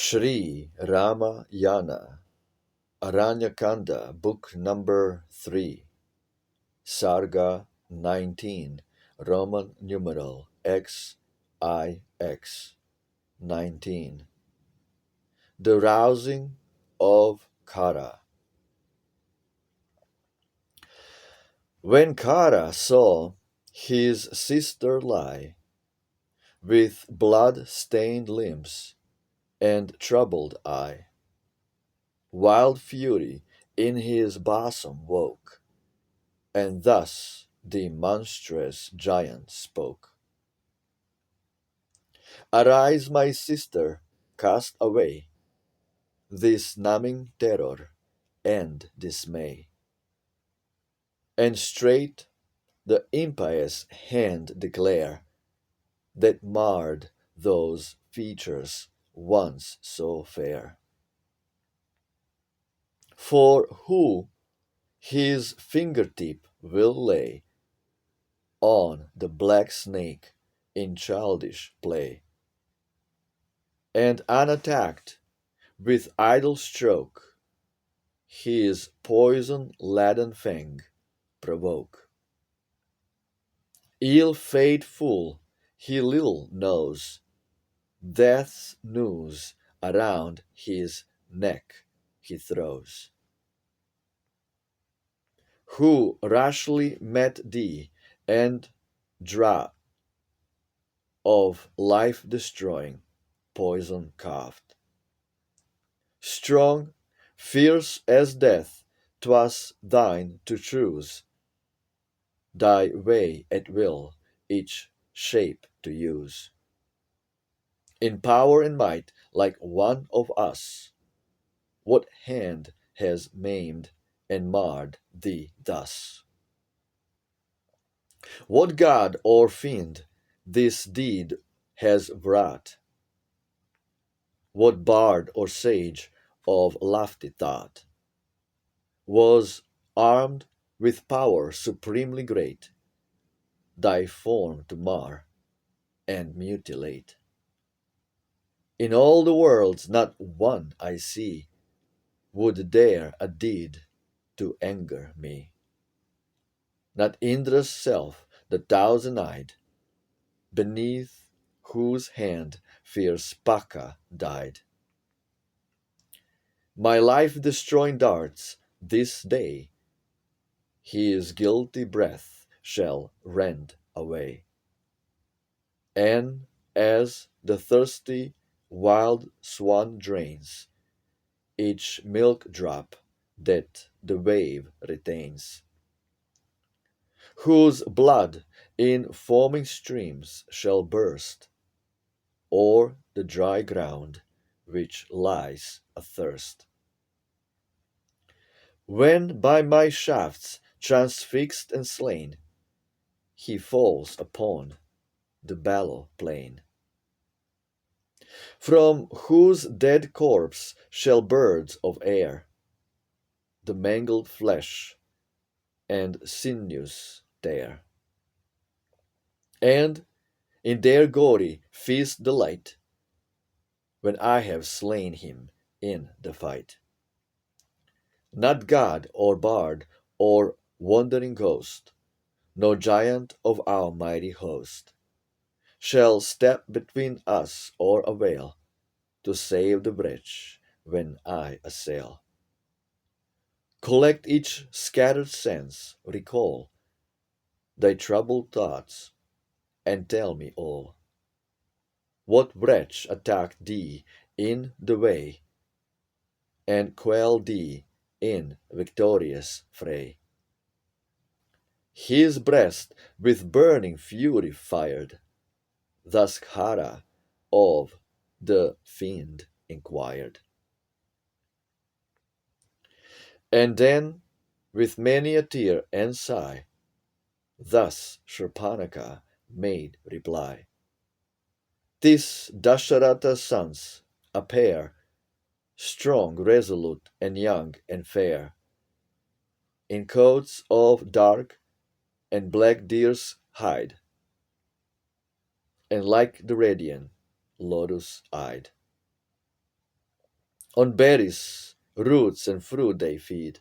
Shri Ramayana, Aranya Kanda, book number 3, Sarga 19, Roman numeral XIX 19. The rousing of KHARA. When KHARA saw his sister lie, with blood-stained limbs and troubled eye, wild fury in his bosom woke, and thus the monstrous giant spoke. Arise, my sister, cast away this numbing terror and dismay. And straight the impious hand declare that marred those features once so fair. For who his fingertip will lay on the black snake in childish play, and unattacked with idle stroke his poison-laden fang provoke? Ill-fate-full he little knows death's noose around his neck he throws. Who rashly met thee and draught of life-destroying poison quaffed. Strong, fierce as death, 'twas thine to choose thy way at will, each shape to use. In power and might, like one of us, what hand has maimed and marred thee thus? What god or fiend this deed has wrought? What bard or sage of lofty thought was armed with power supremely great, thy form to mar and mutilate? In all the worlds not one I see would dare a deed to anger me. Not Indra's self, the thousand-eyed, beneath whose hand fierce Paka died. My life-destroying darts this day his guilty breath shall rend away, and as the thirsty wild swan drains each milk drop that the wave retains, whose blood in foaming streams shall burst o'er the dry ground which lies athirst. When by my shafts transfixed and slain he falls upon the fallow plain, from whose dead corpse shall birds of air the mangled flesh and sinews tear, and in their gory feast delight when I have slain him in the fight. Not god or bard or wandering ghost, no giant of our mighty host, shall step between us or avail to save the wretch when I assail. Collect each scattered sense, recall thy troubled thoughts, and tell me all. What wretch attacked thee in the way, and quelled thee in victorious fray? His breast with burning fury fired, thus KHARA of the fiend inquired. And then, with many a tear and sigh, thus Shurpanaka made reply. "'Tis Dasharatha's sons, a pair, strong, resolute, and young and fair, in coats of dark and black deer's hide, and like the radiant lotus-eyed. On berries, roots, and fruit they feed,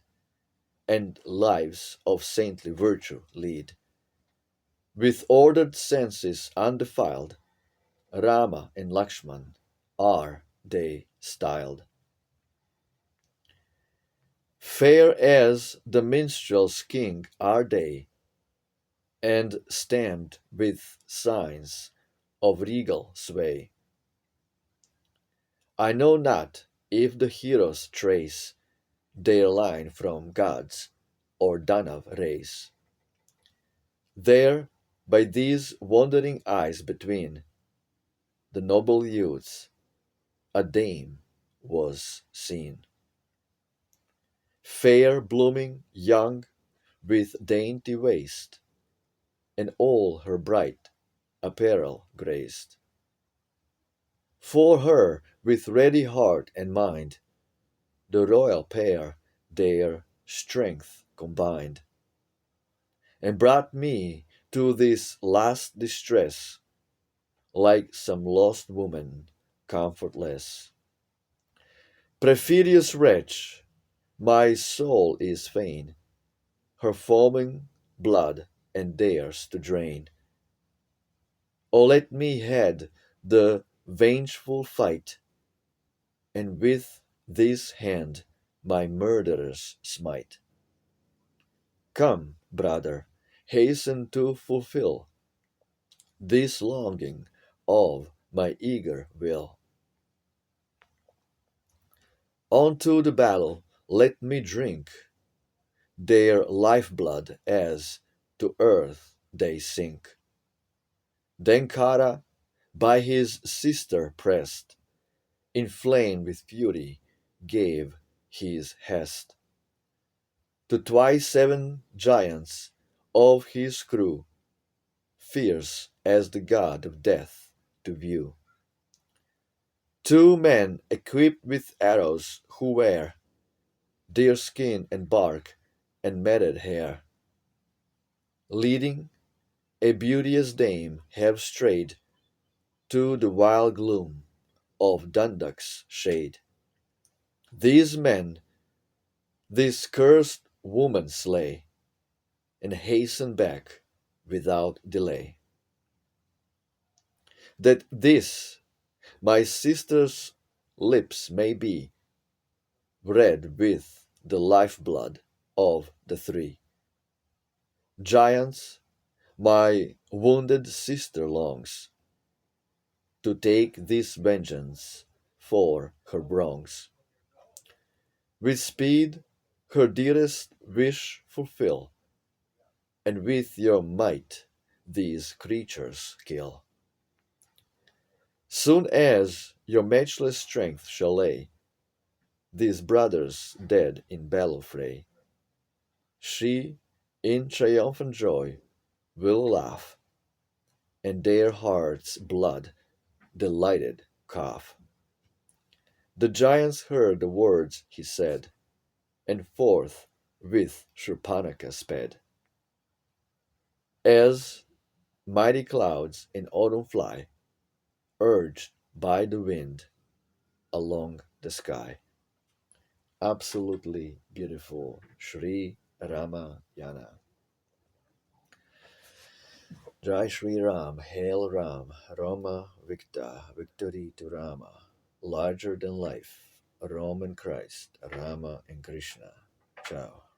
and lives of saintly virtue lead. With ordered senses undefiled, Rama and Lakshman are they styled. Fair as the minstrel's king are they, and stamped with signs of regal sway. I know not if the heroes trace their line from gods or Danav race. There, by these wandering eyes between the noble youths, a dame was seen. Fair, blooming, young, with dainty waist, and all her bright apparel graced. For her, with ready heart and mind, the royal pair their strength combined, and brought me to this last distress, like some lost woman, comfortless. Perfidious wretch, my soul is fain, her foaming blood and dares to drain. O let me head the vengeful fight, and with this hand my murderers smite. Come, brother, hasten to fulfill this longing of my eager will. Unto the battle let me drink their lifeblood as to earth they sink. Then KHARA, by his sister pressed, inflamed with fury, gave his hest to twice seven giants of his crew, fierce as the god of death to view. Two men equipped with arrows who wear deer skin and bark and matted hair, leading a beauteous dame, have strayed to the wild gloom of Dundalk's shade. These men this cursed woman slay, and hasten back without delay, that this my sister's lips may be red with the lifeblood of the three giants. My wounded sister longs to take this vengeance for her wrongs. With speed her dearest wish fulfill, and with your might these creatures kill. Soon as your matchless strength shall lay these brothers dead in battle fray, she in triumphant joy will laugh, and their hearts' blood delighted cough. The giants heard the words he said, and forth with Shurpanaka sped. As mighty clouds in autumn fly, urged by the wind along the sky. Absolutely beautiful. Sri Ramayana. Jai Sri Ram, Hail Ram, Rama Victa, Victory to Rama, larger than life, Roman Christ, Rama and Krishna. Ciao.